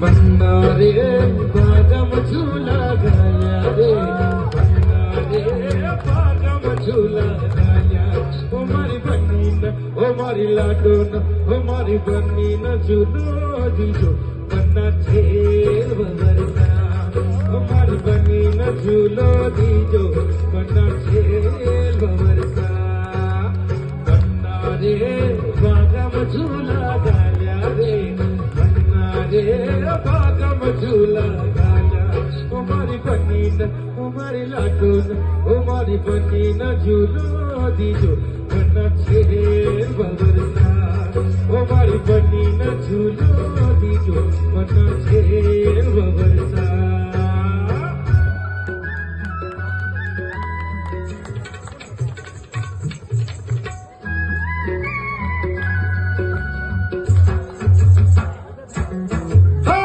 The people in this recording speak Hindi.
बन्ना रे बागम झूला गाया रे बन्ना रे बागम झूला गाया ओ मारी बन्नी न ओ मारी लाडो न ओ मारी बन्नी न झूलो दीजो बन्ना खेल बरसा ओ मारी बन्नी न झूलो दीजो बन्ना खेल बरसा बन्ना रे बागम झूला गाया रे रे बागम झूला गाया ओ मारी बन्नी न ओ मारी लाडो न ओ मारी बन्नी न झूलो दीजो बन्ना खेल बरसा ओ मारी बन्नी न झूलो दीजो बन्ना खेल